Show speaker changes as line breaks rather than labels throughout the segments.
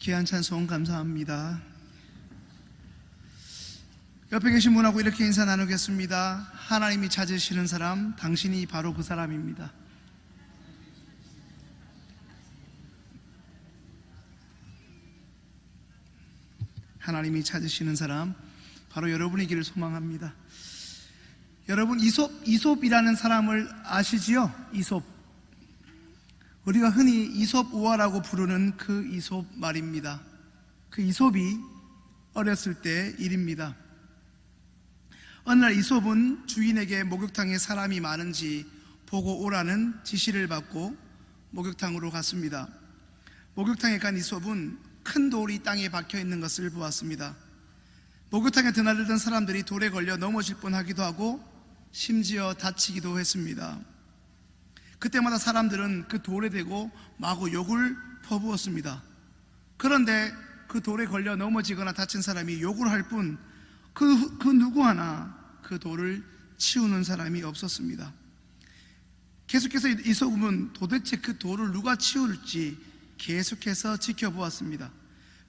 귀한 찬송 감사합니다. 옆에 계신 분하고 이렇게 인사 나누겠습니다. 하나님이 찾으시는 사람, 당신이 바로 그 사람입니다. 하나님이 찾으시는 사람, 바로 여러분이기를 소망합니다. 여러분, 이솝이라는 사람을 아시지요? 이솝. 우리가 흔히 이솝우화라고 부르는 그 이솝 말입니다. 그 이솝이 어렸을 때 일입니다. 어느 날 이솝은 주인에게 목욕탕에 사람이 많은지 보고 오라는 지시를 받고 목욕탕으로 갔습니다. 목욕탕에 간 이솝은 큰 돌이 땅에 박혀 있는 것을 보았습니다. 목욕탕에 드나들던 사람들이 돌에 걸려 넘어질 뻔하기도 하고 심지어 다치기도 했습니다. 그때마다 사람들은 그 돌에 대고 마구 욕을 퍼부었습니다. 그런데 그 돌에 걸려 넘어지거나 다친 사람이 욕을 할 뿐 그 누구 하나 그 돌을 치우는 사람이 없었습니다. 계속해서 이솝은 도대체 그 돌을 누가 치울지 계속해서 지켜보았습니다.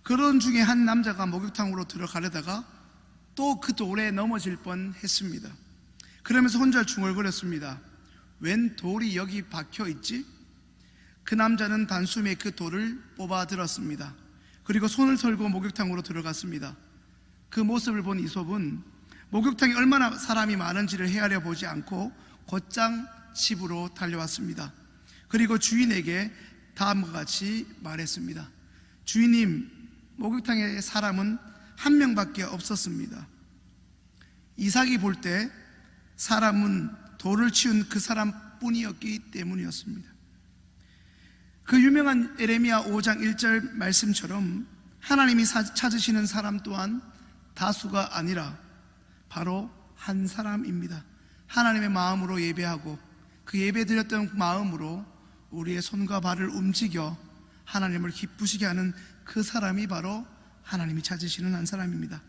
그런 중에 한 남자가 목욕탕으로 들어가려다가 또 그 돌에 넘어질 뻔했습니다. 그러면서 혼자 중얼거렸습니다. 웬 돌이 여기 박혀 있지? 그 남자는 단숨에 그 돌을 뽑아 들었습니다. 그리고 손을 털고 목욕탕으로 들어갔습니다. 그 모습을 본 이솝은 목욕탕에 얼마나 사람이 많은지를 헤아려 보지 않고 곧장 집으로 달려왔습니다. 그리고 주인에게 다음과 같이 말했습니다. 주인님, 목욕탕에 사람은 한 명밖에 없었습니다. 이삭이 볼 때 사람은 돌을 치운 그 사람뿐이었기 때문이었습니다. 그 유명한 예레미야 5장 1절 말씀처럼 하나님이 찾으시는 사람 또한 다수가 아니라 바로 한 사람입니다. 하나님의 마음으로 예배하고 그 예배 드렸던 마음으로 우리의 손과 발을 움직여 하나님을 기쁘시게 하는 그 사람이 바로 하나님이 찾으시는 한 사람입니다.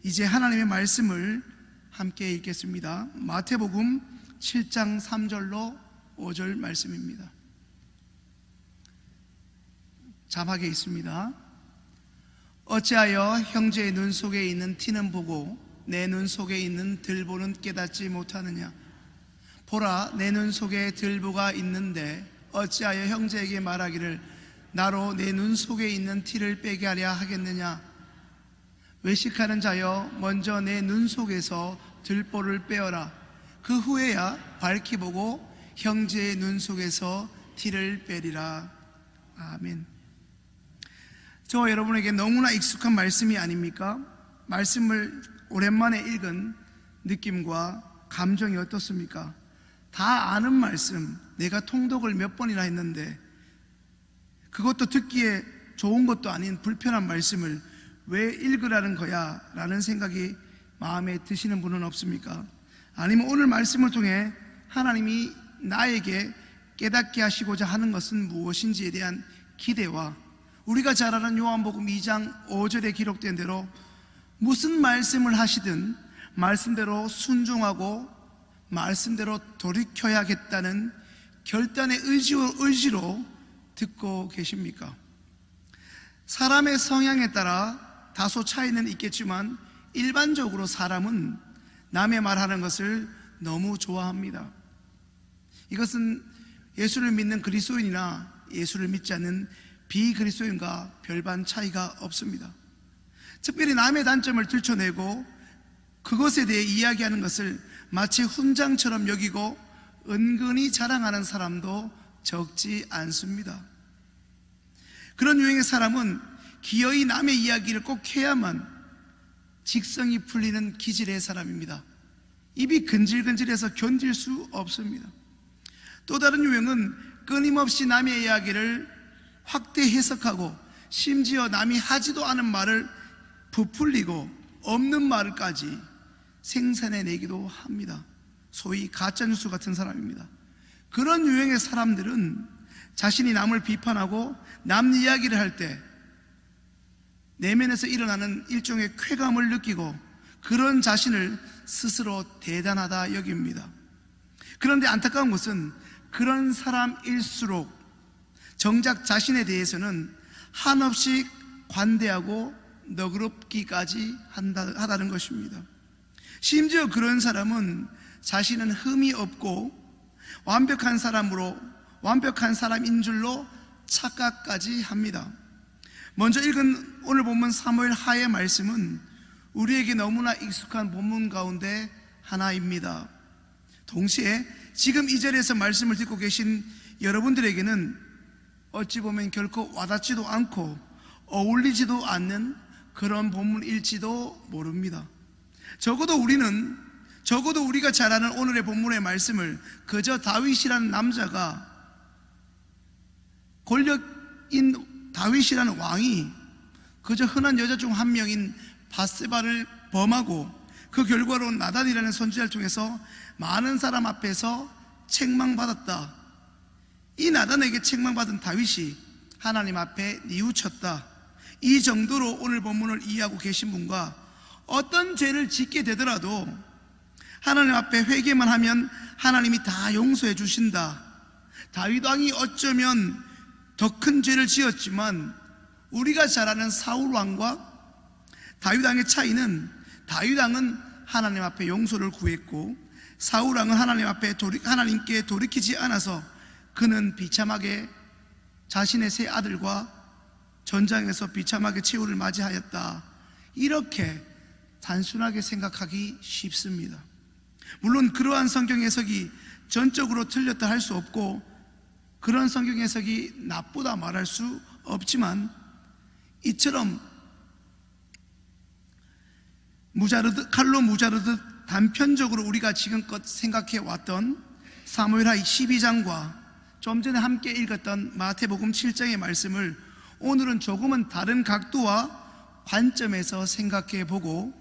이제 하나님의 말씀을 함께 읽겠습니다. 마태복음 7장 3절로 5절 말씀입니다. 자막에 있습니다. 어찌하여 형제의 눈 속에 있는 티는 보고 내 눈 속에 있는 들보는 깨닫지 못하느냐? 보라, 내 눈 속에 들보가 있는데 어찌하여 형제에게 말하기를 나로 내 눈 속에 있는 티를 빼게 하려 하겠느냐? 외식하는 자여, 먼저 내 눈 속에서 들보를 빼어라. 그 후에야 밝히 보고 형제의 눈 속에서 티를 빼리라. 아멘. 저 여러분에게 너무나 익숙한 말씀이 아닙니까? 말씀을 오랜만에 읽은 느낌과 감정이 어떻습니까? 다 아는 말씀, 내가 통독을 몇 번이나 했는데 그것도 듣기에 좋은 것도 아닌 불편한 말씀을 왜 읽으라는 거야? 라는 생각이 마음에 드시는 분은 없습니까? 아니면 오늘 말씀을 통해 하나님이 나에게 깨닫게 하시고자 하는 것은 무엇인지에 대한 기대와 우리가 잘 아는 요한복음 2장 5절에 기록된 대로 무슨 말씀을 하시든 말씀대로 순종하고 말씀대로 돌이켜야겠다는 결단의 의지로 듣고 계십니까? 사람의 성향에 따라 다소 차이는 있겠지만 일반적으로 사람은 남의 말하는 것을 너무 좋아합니다. 이것은 예수를 믿는 그리스도인이나 예수를 믿지 않는 비그리스도인과 별반 차이가 없습니다. 특별히 남의 단점을 들춰내고 그것에 대해 이야기하는 것을 마치 훈장처럼 여기고 은근히 자랑하는 사람도 적지 않습니다. 그런 유형의 사람은 기어이 남의 이야기를 꼭 해야만 직성이 풀리는 기질의 사람입니다. 입이 근질근질해서 견딜 수 없습니다. 또 다른 유형은 끊임없이 남의 이야기를 확대 해석하고 심지어 남이 하지도 않은 말을 부풀리고 없는 말까지 생산해내기도 합니다. 소위 가짜뉴스 같은 사람입니다. 그런 유형의 사람들은 자신이 남을 비판하고 남 이야기를 할 때 내면에서 일어나는 일종의 쾌감을 느끼고 그런 자신을 스스로 대단하다 여깁니다. 그런데 안타까운 것은 그런 사람일수록 정작 자신에 대해서는 한없이 관대하고 너그럽기까지 하다는 것입니다. 심지어 그런 사람은 자신은 흠이 없고 완벽한 사람인 줄로 착각까지 합니다. 먼저 읽은 오늘 본문 사무엘 하의 말씀은 우리에게 너무나 익숙한 본문 가운데 하나입니다. 동시에 지금 이 자리에서 말씀을 듣고 계신 여러분들에게는 어찌 보면 결코 와닿지도 않고 어울리지도 않는 그런 본문일지도 모릅니다. 적어도 우리가 잘 아는 오늘의 본문의 말씀을 그저 다윗이라는 남자가, 권력인 다윗이라는 왕이 그저 흔한 여자 중 한 명인 밧세바를 범하고 그 결과로 나단이라는 선지자를 통해서 많은 사람 앞에서 책망받았다, 이 나단에게 책망받은 다윗이 하나님 앞에 뉘우쳤다, 이 정도로 오늘 본문을 이해하고 계신 분과 어떤 죄를 짓게 되더라도 하나님 앞에 회개만 하면 하나님이 다 용서해 주신다, 다윗 왕이 어쩌면 더 큰 죄를 지었지만 우리가 잘 아는 사울 왕과 다윗 왕의 차이는, 다윗 왕은 하나님 앞에 용서를 구했고 사울 왕은 하나님께 돌이키지 않아서 그는 비참하게 자신의 세 아들과 전장에서 비참하게 최후를 맞이하였다, 이렇게 단순하게 생각하기 쉽습니다. 물론 그러한 성경 해석이 전적으로 틀렸다 할 수 없고 그런 성경 해석이 나쁘다 말할 수 없지만, 이처럼 칼로 무자르듯 단편적으로 우리가 지금껏 생각해 왔던 사무엘하 12장과 좀 전에 함께 읽었던 마태복음 7장의 말씀을 오늘은 조금은 다른 각도와 관점에서 생각해 보고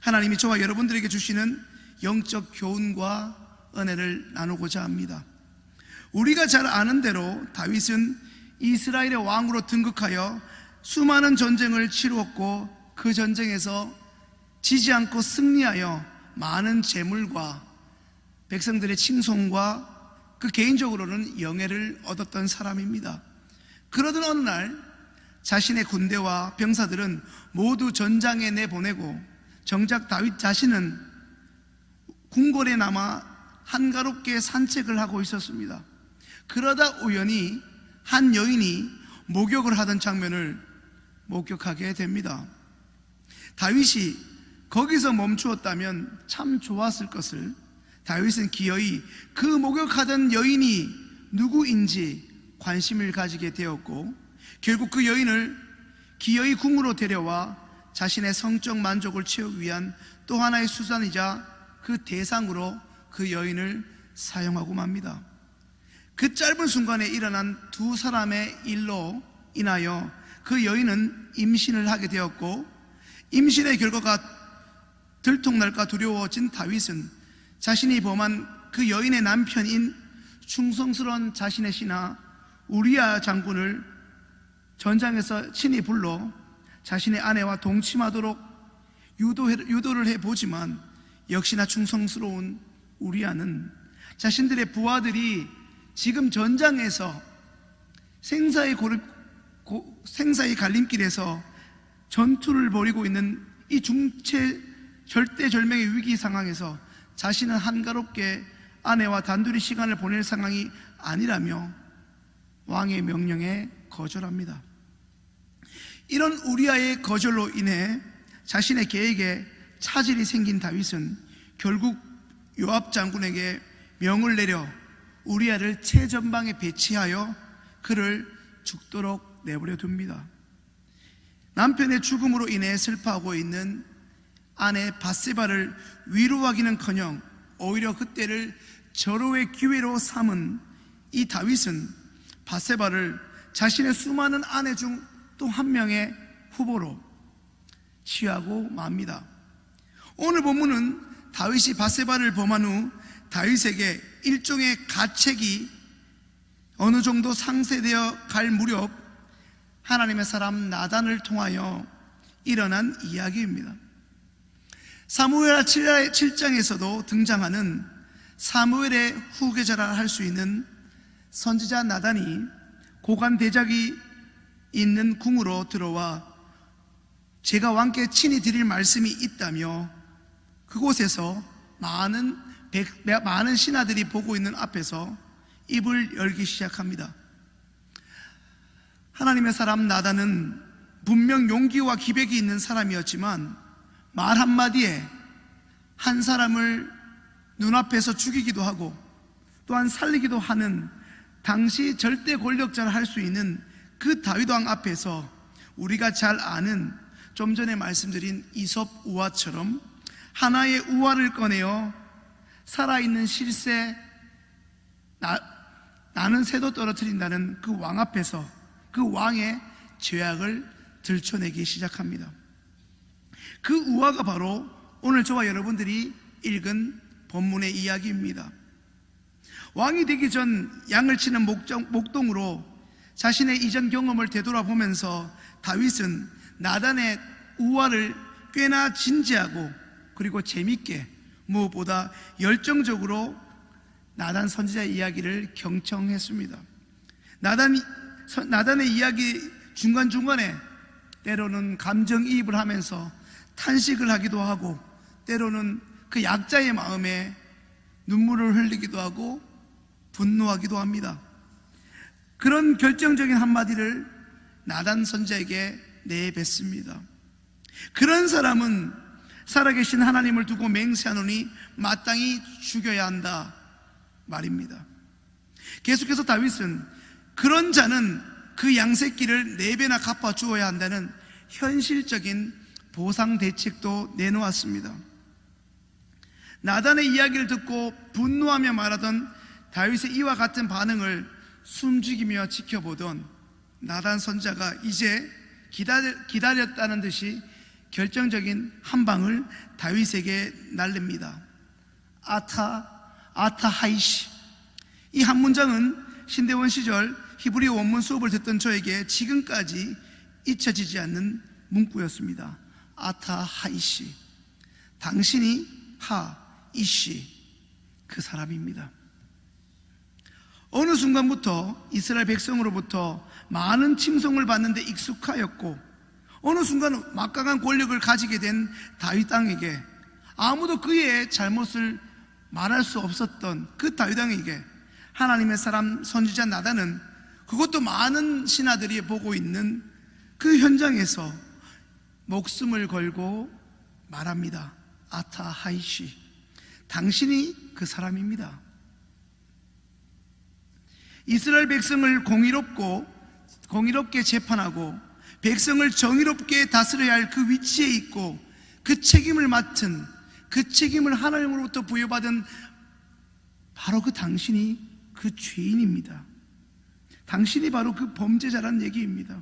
하나님이 저와 여러분들에게 주시는 영적 교훈과 은혜를 나누고자 합니다. 우리가 잘 아는 대로 다윗은 이스라엘의 왕으로 등극하여 수많은 전쟁을 치루었고 그 전쟁에서 지지 않고 승리하여 많은 재물과 백성들의 칭송과 그 개인적으로는 영예를 얻었던 사람입니다. 그러던 어느 날 자신의 군대와 병사들은 모두 전장에 내보내고 정작 다윗 자신은 궁궐에 남아 한가롭게 산책을 하고 있었습니다. 그러다 우연히 한 여인이 목욕을 하던 장면을 목격하게 됩니다. 다윗이 거기서 멈추었다면 참 좋았을 것을 다윗은 기어이 그 목욕하던 여인이 누구인지 관심을 가지게 되었고 결국 그 여인을 기어이 궁으로 데려와 자신의 성적 만족을 채우기 위한 또 하나의 수단이자 그 대상으로 그 여인을 사용하고 맙니다. 그 짧은 순간에 일어난 두 사람의 일로 인하여 그 여인은 임신을 하게 되었고 임신의 결과가 들통날까 두려워진 다윗은 자신이 범한 그 여인의 남편인 충성스러운 자신의 신하 우리야 장군을 전장에서 친히 불러 자신의 아내와 동침하도록 유도를 해보지만 역시나 충성스러운 우리야는 자신들의 부하들이 지금 전장에서 생사의 갈림길에서 전투를 벌이고 있는 이 절대절명의 위기 상황에서 자신은 한가롭게 아내와 단둘이 시간을 보낼 상황이 아니라며 왕의 명령에 거절합니다. 이런 우리아의 거절로 인해 자신의 계획에 차질이 생긴 다윗은 결국 요압 장군에게 명을 내려 우리아를 최전방에 배치하여 그를 죽도록 내버려 둡니다. 남편의 죽음으로 인해 슬퍼하고 있는 아내 밧세바를 위로하기는커녕 오히려 그때를 절호의 기회로 삼은 이 다윗은 밧세바를 자신의 수많은 아내 중 또 한 명의 후보로 취하고 맙니다. 오늘 본문은 다윗이 밧세바를 범한 후 다윗에게 일종의 가책이 어느 정도 상쇄되어 갈 무렵 하나님의 사람 나단을 통하여 일어난 이야기입니다. 사무엘하 7장에서도 등장하는 사무엘의 후계자라 할 수 있는 선지자 나단이 고관 대작이 있는 궁으로 들어와 제가 왕께 친히 드릴 말씀이 있다며 그곳에서 많은 신하들이 보고 있는 앞에서 입을 열기 시작합니다. 하나님의 사람 나단은 분명 용기와 기백이 있는 사람이었지만 말 한마디에 한 사람을 눈앞에서 죽이기도 하고 또한 살리기도 하는 당시 절대 권력자를 할 수 있는 그 다윗 왕 앞에서 우리가 잘 아는 좀 전에 말씀드린 이솝 우화처럼 하나의 우화를 꺼내어 살아있는 실새 나는 새도 떨어뜨린다는 그 왕 앞에서 그 왕의 죄악을 들춰내기 시작합니다. 그 우화가 바로 오늘 저와 여러분들이 읽은 본문의 이야기입니다. 왕이 되기 전 양을 치는 목동으로 자신의 이전 경험을 되돌아보면서 다윗은 나단의 우화를 꽤나 진지하고 그리고 재밌게 무엇보다 열정적으로 나단 선지자의 이야기를 경청했습니다. 나단의 이야기 중간중간에 때로는 감정이입을 하면서 탄식을 하기도 하고 때로는 그 약자의 마음에 눈물을 흘리기도 하고 분노하기도 합니다. 그런 결정적인 한마디를 나단 선지자에게 내뱉습니다. 그런 사람은 살아계신 하나님을 두고 맹세하노니 마땅히 죽여야 한다 말입니다. 계속해서 다윗은 그런 자는 그 양새끼를 4배나 갚아 주어야 한다는 현실적인 보상 대책도 내놓았습니다. 나단의 이야기를 듣고 분노하며 말하던 다윗의 이와 같은 반응을 숨죽이며 지켜보던 나단 선지자가 이제 기다렸다는 듯이 결정적인 한 방을 다윗에게 날립니다. 아타하이시. 이 한 문장은 신대원 시절 히브리 원문 수업을 듣던 저에게 지금까지 잊혀지지 않는 문구였습니다. 아타하이시. 당신이 이시 그 사람입니다. 어느 순간부터 이스라엘 백성으로부터 많은 칭송을 받는데 익숙하였고 어느 순간 막강한 권력을 가지게 된 다윗 왕에게 아무도 그의 잘못을 말할 수 없었던 그 다윗 왕에게 하나님의 사람 선지자 나단은 그것도 많은 신하들이 보고 있는 그 현장에서 목숨을 걸고 말합니다. 아타하이시. 당신이 그 사람입니다. 이스라엘 백성을 공의롭게 재판하고 백성을 정의롭게 다스려야 할 그 위치에 있고 그 책임을 맡은 그 책임을 하나님으로부터 부여받은 바로 그 당신이 그 죄인입니다. 당신이 바로 그 범죄자라는 얘기입니다.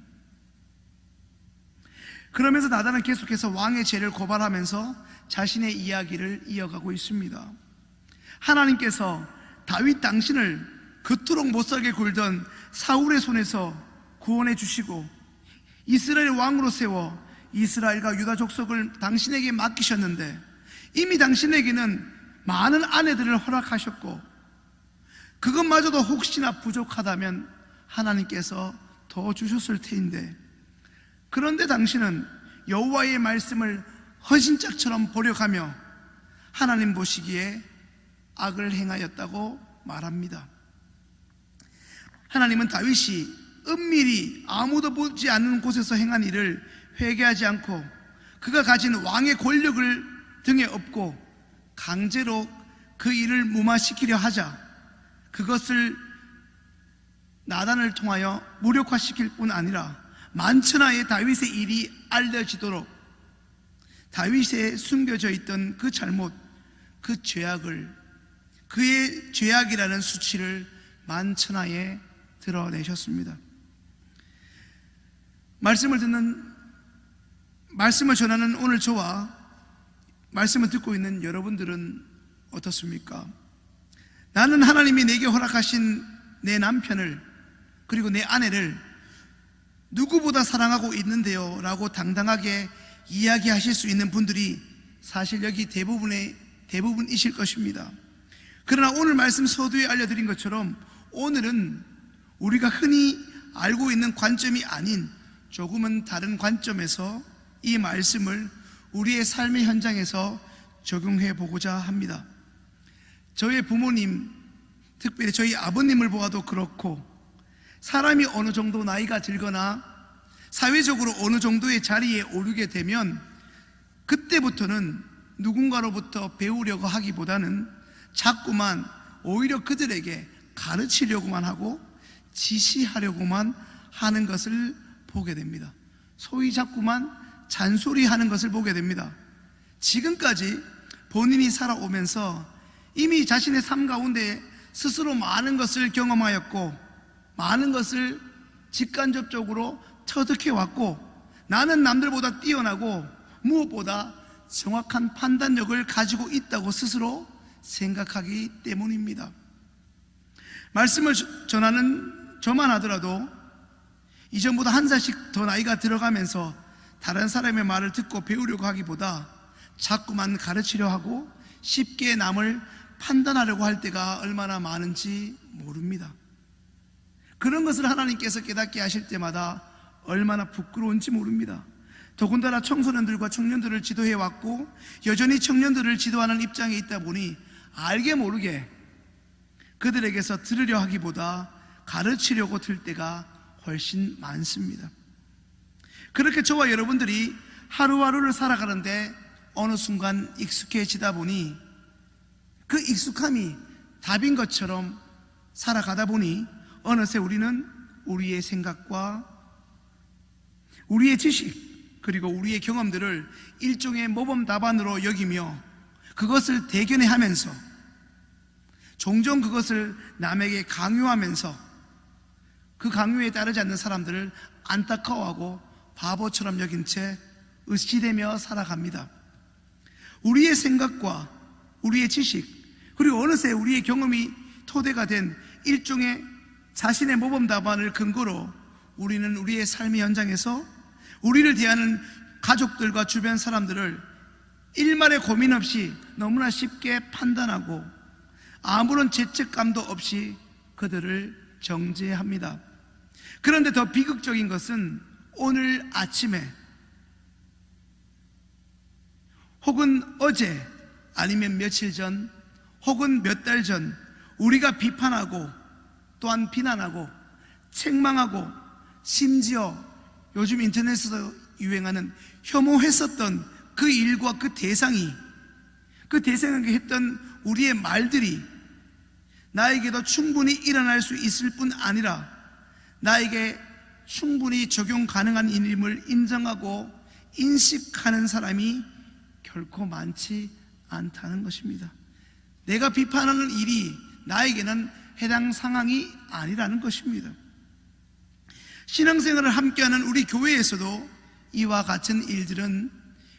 그러면서 나단은 계속해서 왕의 죄를 고발하면서 자신의 이야기를 이어가고 있습니다. 하나님께서 다윗 당신을 그토록 못살게 굴던 사울의 손에서 구원해 주시고 이스라엘 왕으로 세워 이스라엘과 유다 족속을 당신에게 맡기셨는데 이미 당신에게는 많은 아내들을 허락하셨고 그것마저도 혹시나 부족하다면 하나님께서 더 주셨을 테인데 그런데 당신은 여호와의 말씀을 헌신짝처럼 보려가며 하나님 보시기에 악을 행하였다고 말합니다. 하나님은 다윗이 은밀히 아무도 보지 않는 곳에서 행한 일을 회개하지 않고 그가 가진 왕의 권력을 등에 업고 강제로 그 일을 무마시키려 하자 그것을 나단을 통하여 무력화시킬 뿐 아니라 만천하에 다윗의 일이 알려지도록 다윗에 숨겨져 있던 그 잘못, 그 죄악을 그의 죄악이라는 수치를 만천하에 드러내셨습니다. 말씀을 전하는 오늘 저와 말씀을 듣고 있는 여러분들은 어떻습니까? 나는 하나님이 내게 허락하신 내 남편을 그리고 내 아내를 누구보다 사랑하고 있는데요 라고 당당하게 이야기하실 수 있는 분들이 사실 여기 대부분이실 것입니다. 그러나 오늘 말씀 서두에 알려드린 것처럼 오늘은 우리가 흔히 알고 있는 관점이 아닌 조금은 다른 관점에서 이 말씀을 우리의 삶의 현장에서 적용해 보고자 합니다. 저의 부모님, 특별히 저희 아버님을 보아도 그렇고, 사람이 어느 정도 나이가 들거나 사회적으로 어느 정도의 자리에 오르게 되면 그때부터는 누군가로부터 배우려고 하기보다는 자꾸만 오히려 그들에게 가르치려고만 하고 지시하려고만 하는 것을 보게 됩니다. 소위 자꾸만 잔소리하는 것을 보게 됩니다. 지금까지 본인이 살아오면서 이미 자신의 삶 가운데 스스로 많은 것을 경험하였고, 많은 것을 직간접적으로 터득해 왔고, 나는 남들보다 뛰어나고 무엇보다 정확한 판단력을 가지고 있다고 스스로 생각하기 때문입니다. 말씀을 전하는 저만 하더라도 이전보다 한 살씩 더 나이가 들어가면서 다른 사람의 말을 듣고 배우려고 하기보다 자꾸만 가르치려 하고 쉽게 남을 판단하려고 할 때가 얼마나 많은지 모릅니다. 그런 것을 하나님께서 깨닫게 하실 때마다 얼마나 부끄러운지 모릅니다. 더군다나 청소년들과 청년들을 지도해 왔고 여전히 청년들을 지도하는 입장에 있다 보니 알게 모르게 그들에게서 들으려 하기보다 가르치려고 들 때가 훨씬 많습니다. 그렇게 저와 여러분들이 하루하루를 살아가는데 어느 순간 익숙해지다 보니 그 익숙함이 답인 것처럼 살아가다 보니 어느새 우리는 우리의 생각과 우리의 지식 그리고 우리의 경험들을 일종의 모범 답안으로 여기며 그것을 대견해하면서 종종 그것을 남에게 강요하면서 그 강요에 따르지 않는 사람들을 안타까워하고 바보처럼 여긴 채 의시되며 살아갑니다. 우리의 생각과 우리의 지식 그리고 어느새 우리의 경험이 토대가 된 일종의 자신의 모범 답안을 근거로 우리는 우리의 삶의 현장에서 우리를 대하는 가족들과 주변 사람들을 일말의 고민 없이 너무나 쉽게 판단하고 아무런 죄책감도 없이 그들을 정죄합니다. 그런데 더 비극적인 것은 오늘 아침에 혹은 어제 아니면 며칠 전 혹은 몇 달 전 우리가 비판하고 또한 비난하고 책망하고 심지어 요즘 인터넷에서 유행하는 혐오했었던 그 일과 그 대상에게 했던 우리의 말들이 나에게도 충분히 일어날 수 있을 뿐 아니라 나에게 충분히 적용 가능한 일임을 인정하고 인식하는 사람이 결코 많지 않다는 것입니다. 내가 비판하는 일이 나에게는 해당 상황이 아니라는 것입니다. 신앙생활을 함께하는 우리 교회에서도 이와 같은 일들은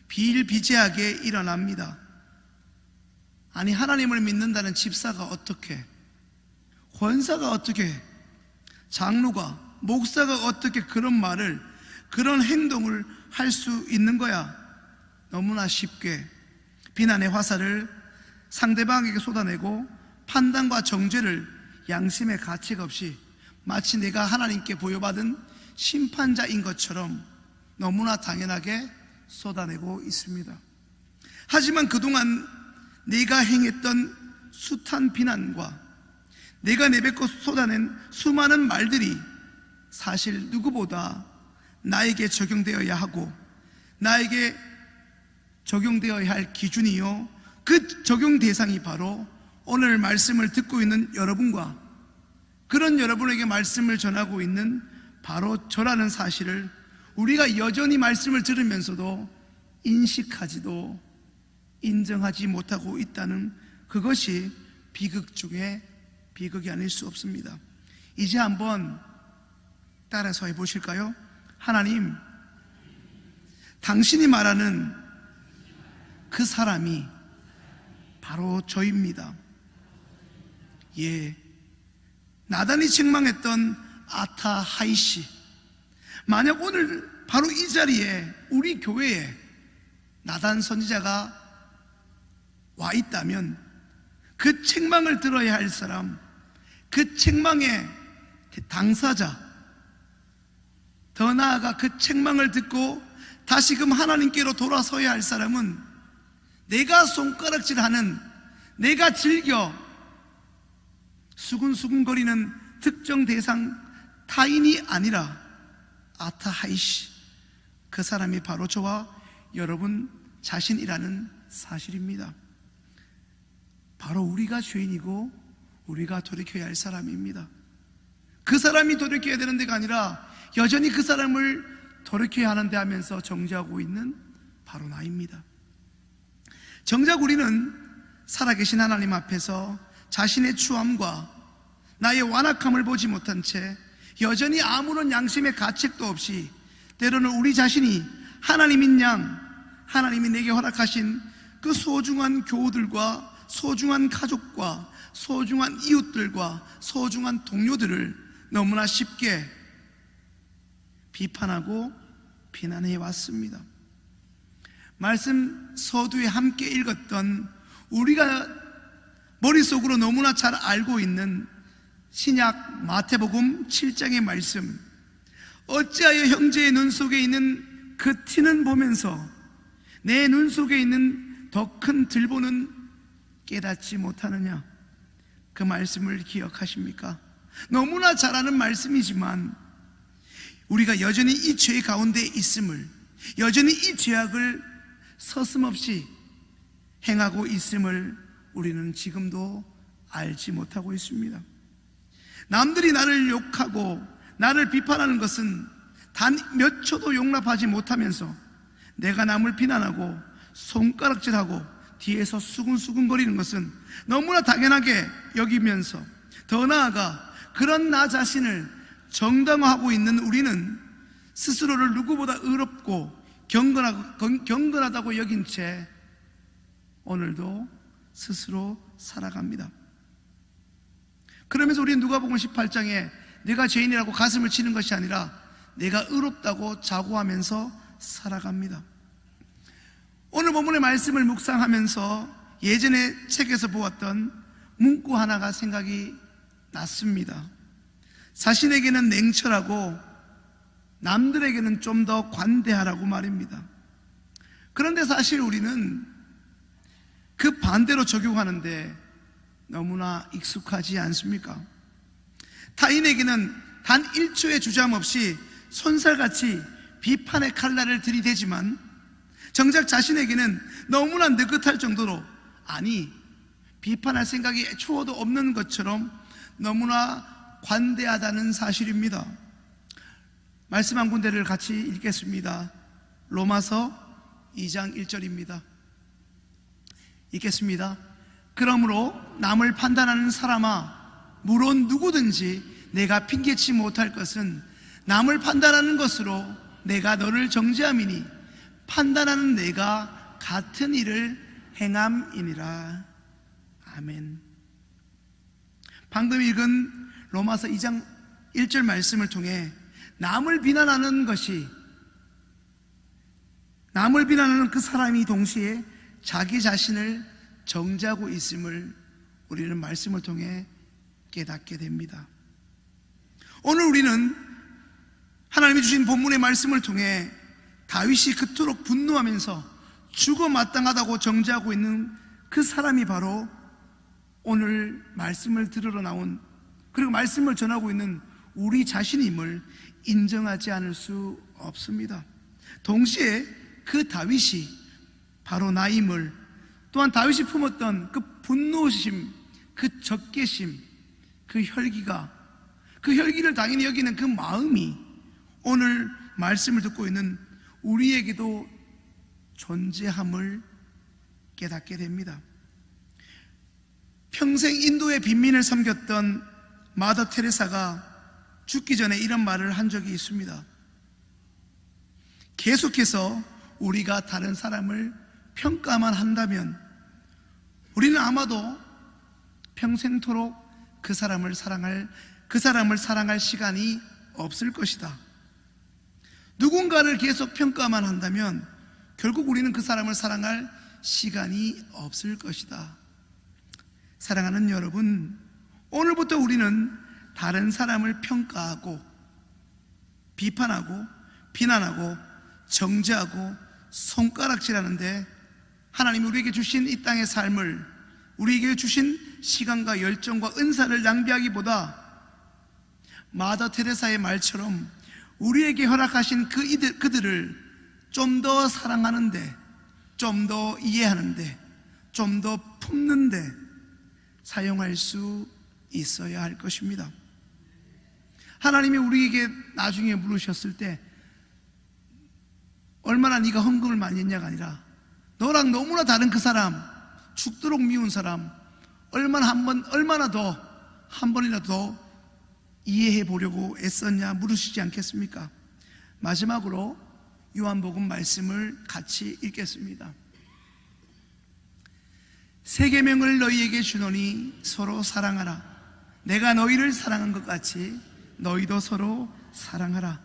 비일비재하게 일어납니다. 아니, 하나님을 믿는다는 집사가 어떻게, 권사가 어떻게, 장로가, 목사가 어떻게 그런 말을, 그런 행동을 할 수 있는 거야? 너무나 쉽게 비난의 화살을 상대방에게 쏟아내고 판단과 정죄를 양심의 가책 없이 마치 내가 하나님께 부여받은 심판자인 것처럼 너무나 당연하게 쏟아내고 있습니다. 하지만 그동안 내가 행했던 숱한 비난과 내가 내뱉고 쏟아낸 수많은 말들이 사실 누구보다 나에게 적용되어야 하고 나에게 적용되어야 할 기준이요, 그 적용 대상이 바로 오늘 말씀을 듣고 있는 여러분과 그런 여러분에게 말씀을 전하고 있는 바로 저라는 사실을 우리가 여전히 말씀을 들으면서도 인식하지도 인정하지 못하고 있다는 그것이 비극 중에 비극이 아닐 수 없습니다. 이제 한번 따라서 해보실까요? 하나님, 당신이 말하는 그 사람이 바로 저입니다. 예, 나단이 책망했던 아타하이씨, 만약 오늘 바로 이 자리에 우리 교회에 나단 선지자가 와 있다면 그 책망을 들어야 할 사람, 그 책망의 당사자, 더 나아가 그 책망을 듣고 다시금 하나님께로 돌아서야 할 사람은 내가 손가락질하는, 내가 즐겨 수근수근거리는 특정 대상 타인이 아니라 아타하이시, 그 사람이 바로 저와 여러분 자신이라는 사실입니다. 바로 우리가 죄인이고 우리가 돌이켜야 할 사람입니다. 그 사람이 돌이켜야 되는 데가 아니라 여전히 그 사람을 돌이켜야 하는데 하면서 정죄하고 있는 바로 나입니다. 정작 우리는 살아계신 하나님 앞에서 자신의 추함과 나의 완악함을 보지 못한 채 여전히 아무런 양심의 가책도 없이 때로는 우리 자신이 하나님인 양, 하나님이 내게 허락하신 그 소중한 교우들과 소중한 가족과 소중한 이웃들과 소중한 동료들을 너무나 쉽게 비판하고 비난해 왔습니다. 말씀 서두에 함께 읽었던 우리가 머릿속으로 너무나 잘 알고 있는 신약 마태복음 7장의 말씀, 어찌하여 형제의 눈 속에 있는 그 티는 보면서 내 눈 속에 있는 더 큰 들보는 깨닫지 못하느냐, 그 말씀을 기억하십니까? 너무나 잘 아는 말씀이지만 우리가 여전히 이 죄 가운데 있음을, 여전히 이 죄악을 서슴없이 행하고 있음을 우리는 지금도 알지 못하고 있습니다. 남들이 나를 욕하고 나를 비판하는 것은 단 몇 초도 용납하지 못하면서 내가 남을 비난하고 손가락질하고 뒤에서 수근수근거리는 것은 너무나 당연하게 여기면서, 더 나아가 그런 나 자신을 정당화하고 있는 우리는 스스로를 누구보다 의롭고 경건하다고 여긴 채 오늘도 스스로 살아갑니다. 그러면서 우리는 누가복음 18장에 내가 죄인이라고 가슴을 치는 것이 아니라 내가 의롭다고 자고하면서 살아갑니다. 오늘 본문의 말씀을 묵상하면서 예전에 책에서 보았던 문구 하나가 생각이 났습니다. 자신에게는 냉철하고 남들에게는 좀 더 관대하라고 말입니다. 그런데 사실 우리는 그 반대로 적용하는데 너무나 익숙하지 않습니까? 타인에게는 단 1초의 주저함 없이 손살같이 비판의 칼날을 들이대지만 정작 자신에게는 너무나 느긋할 정도로, 아니 비판할 생각이 애초도 없는 것처럼 너무나 관대하다는 사실입니다. 말씀 한 군데를 같이 읽겠습니다. 로마서 2장 1절입니다. 읽겠습니다. 그러므로 남을 판단하는 사람아, 물론 누구든지 내가 핑계치 못할 것은 남을 판단하는 것으로 내가 너를 정죄함이니 판단하는 내가 같은 일을 행함이니라. 아멘. 방금 읽은 로마서 2장 1절 말씀을 통해 남을 비난하는 그 사람이 동시에 자기 자신을 정죄하고 있음을 우리는 말씀을 통해 깨닫게 됩니다. 오늘 우리는 하나님이 주신 본문의 말씀을 통해 다윗이 그토록 분노하면서 죽어 마땅하다고 정죄하고 있는 그 사람이 바로 오늘 말씀을 들으러 나온, 그리고 말씀을 전하고 있는 우리 자신임을 인정하지 않을 수 없습니다. 동시에 그 다윗이 바로 나임을, 또한 다윗이 품었던 그 분노심, 그 적개심, 그 혈기를 당연히 여기는 그 마음이 오늘 말씀을 듣고 있는 우리에게도 존재함을 깨닫게 됩니다. 평생 인도의 빈민을 섬겼던 마더 테레사가 죽기 전에 이런 말을 한 적이 있습니다. 계속해서 우리가 다른 사람을 평가만 한다면 우리는 아마도 평생토록 그 사람을 사랑할 시간이 없을 것이다. 누군가를 계속 평가만 한다면 결국 우리는 그 사람을 사랑할 시간이 없을 것이다. 사랑하는 여러분, 오늘부터 우리는 다른 사람을 평가하고 비판하고 비난하고 정죄하고 손가락질하는데, 하나님이 우리에게 주신 이 땅의 삶을, 우리에게 주신 시간과 열정과 은사를 낭비하기보다 마더 테레사의 말처럼 우리에게 허락하신 그들을 좀 더 사랑하는데, 좀 더 이해하는데, 좀 더 품는데 사용할 수 있어야 할 것입니다. 하나님이 우리에게 나중에 물으셨을 때 얼마나 네가 헌금을 많이 했냐가 아니라, 너랑 너무나 다른 그 사람, 죽도록 미운 사람 얼마나 더 한 번이나 더 이해해 보려고 애썼냐 물으시지 않겠습니까? 마지막으로 요한복음 말씀을 같이 읽겠습니다. 새 계명을 너희에게 주노니 서로 사랑하라. 내가 너희를 사랑한 것 같이 너희도 서로 사랑하라.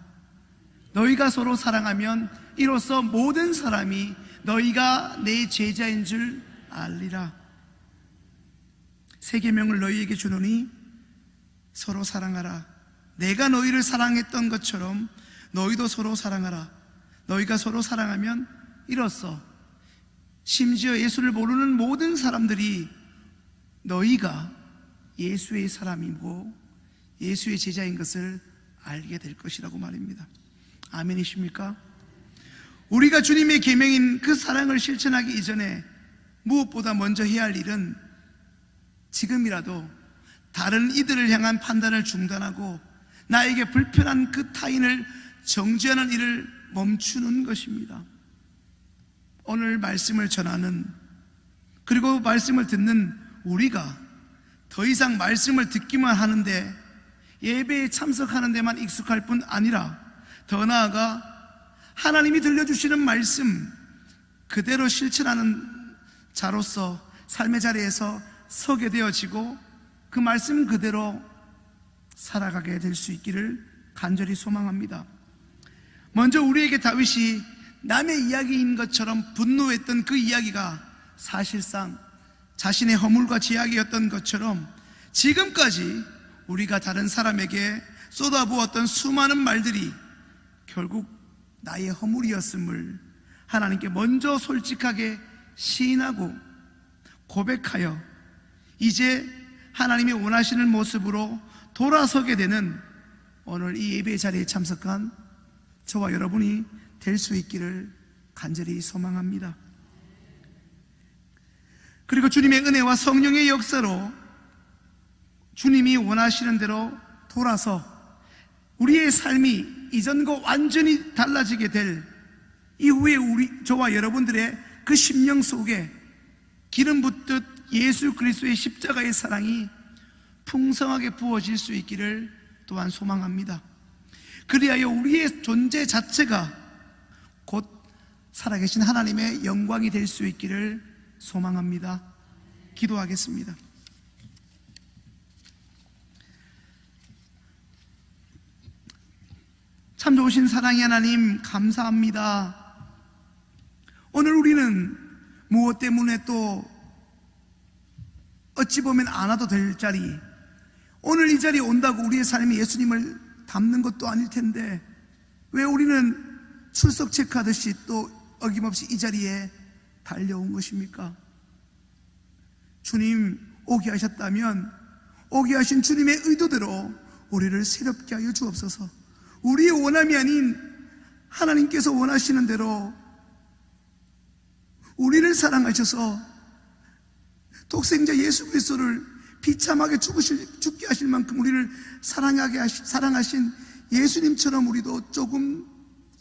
너희가 서로 사랑하면 이로써 모든 사람이 너희가 내 제자인 줄 알리라. 새 계명을 너희에게 주노니 서로 사랑하라. 내가 너희를 사랑했던 것처럼 너희도 서로 사랑하라. 너희가 서로 사랑하면 이로써 심지어 예수를 모르는 모든 사람들이 너희가 예수의 사람이고 예수의 제자인 것을 알게 될 것이라고 말입니다. 아멘이십니까? 우리가 주님의 계명인 그 사랑을 실천하기 이전에 무엇보다 먼저 해야 할 일은 지금이라도 다른 이들을 향한 판단을 중단하고 나에게 불편한 그 타인을 정죄하는 일을 멈추는 것입니다. 오늘 말씀을 전하는, 그리고 말씀을 듣는 우리가 더 이상 말씀을 듣기만 하는데, 예배에 참석하는 데만 익숙할 뿐 아니라 더 나아가 하나님이 들려주시는 말씀 그대로 실천하는 자로서 삶의 자리에서 서게 되어지고 그 말씀 그대로 살아가게 될 수 있기를 간절히 소망합니다. 먼저 우리에게 다윗이 남의 이야기인 것처럼 분노했던 그 이야기가 사실상 자신의 허물과 죄악이었던 것처럼 지금까지 우리가 다른 사람에게 쏟아부었던 수많은 말들이 결국 나의 허물이었음을 하나님께 먼저 솔직하게 시인하고 고백하여 이제 하나님이 원하시는 모습으로 돌아서게 되는 오늘 이 예배 자리에 참석한 저와 여러분이 될 수 있기를 간절히 소망합니다. 그리고 주님의 은혜와 성령의 역사로 주님이 원하시는 대로 돌아서 우리의 삶이 이전과 완전히 달라지게 될 이후에 저와 여러분들의 그 심령 속에 기름 붓듯 예수 그리스도의 십자가의 사랑이 풍성하게 부어질 수 있기를 또한 소망합니다. 그리하여 우리의 존재 자체가 곧 살아계신 하나님의 영광이 될 수 있기를 소망합니다. 기도하겠습니다. 참 좋으신 사랑의 하나님, 감사합니다. 오늘 우리는 무엇 때문에 또 어찌 보면 안 와도 될 자리, 오늘 이 자리에 온다고 우리의 삶이 예수님을 닮는 것도 아닐 텐데 왜 우리는 출석 체크하듯이 또 어김없이 이 자리에 달려온 것입니까? 주님, 오게 하셨다면 오게 하신 주님의 의도대로 우리를 새롭게 하여 주옵소서. 우리의 원함이 아닌 하나님께서 원하시는 대로 우리를 사랑하셔서 독생자 예수 그리스도를 비참하게 죽게 하실 만큼 우리를 사랑하신 예수님처럼 우리도 조금,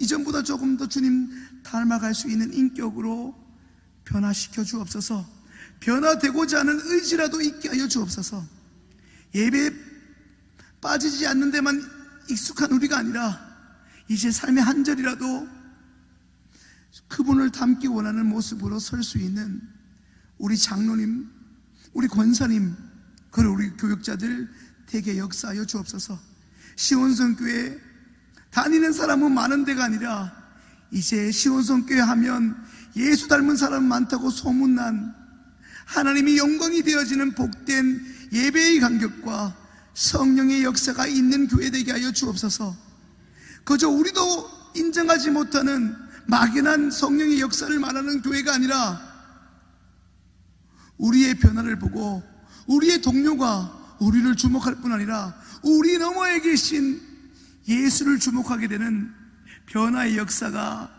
이전보다 조금 더 주님 닮아갈 수 있는 인격으로 변화시켜 주옵소서. 변화되고자 하는 의지라도 있게 하여 주옵소서. 예배에 빠지지 않는 데만 익숙한 우리가 아니라 이제 삶의 한 절이라도 그분을 닮기 원하는 모습으로 설 수 있는 우리 장로님, 우리 권사님, 그리고 우리 교육자들 되게 역사하여 주옵소서. 시온성교회 다니는 사람은 많은 데가 아니라 이제 시온성교회 하면 예수 닮은 사람 많다고 소문난 하나님이 영광이 되어지는 복된 예배의 간격과 성령의 역사가 있는 교회 되게 하여 주옵소서. 그저 우리도 인정하지 못하는 막연한 성령의 역사를 말하는 교회가 아니라 우리의 변화를 보고 우리의 동료가 우리를 주목할 뿐 아니라 우리 너머에 계신 예수를 주목하게 되는 변화의 역사가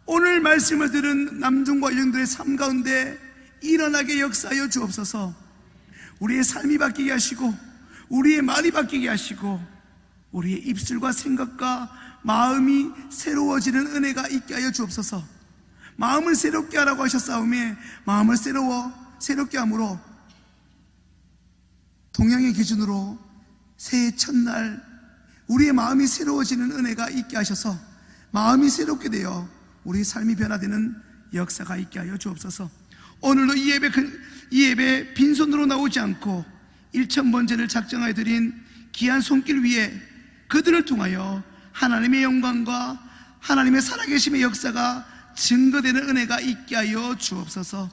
오늘 말씀을 들은 남중과 여중들의 삶 가운데 일어나게 역사하여 주옵소서. 우리의 삶이 바뀌게 하시고 우리의 말이 바뀌게 하시고 우리의 입술과 생각과 마음이 새로워지는 은혜가 있게 하여 주옵소서. 마음을 새롭게 하라고 하셨사오매 마음을 새롭게 함으로 동양의 기준으로 새해 첫날 우리의 마음이 새로워지는 은혜가 있게 하셔서 마음이 새롭게 되어 우리의 삶이 변화되는 역사가 있게 하여 주옵소서. 오늘도 이 예배 빈손으로 나오지 않고 1,000번제를 작정하여 드린 귀한 손길 위에 그들을 통하여 하나님의 영광과 하나님의 살아계심의 역사가 증거되는 은혜가 있게 하여 주옵소서.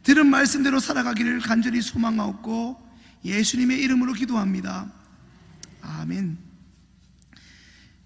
들은 말씀대로 살아가기를 간절히 소망하옵고 예수님의 이름으로 기도합니다. 아멘.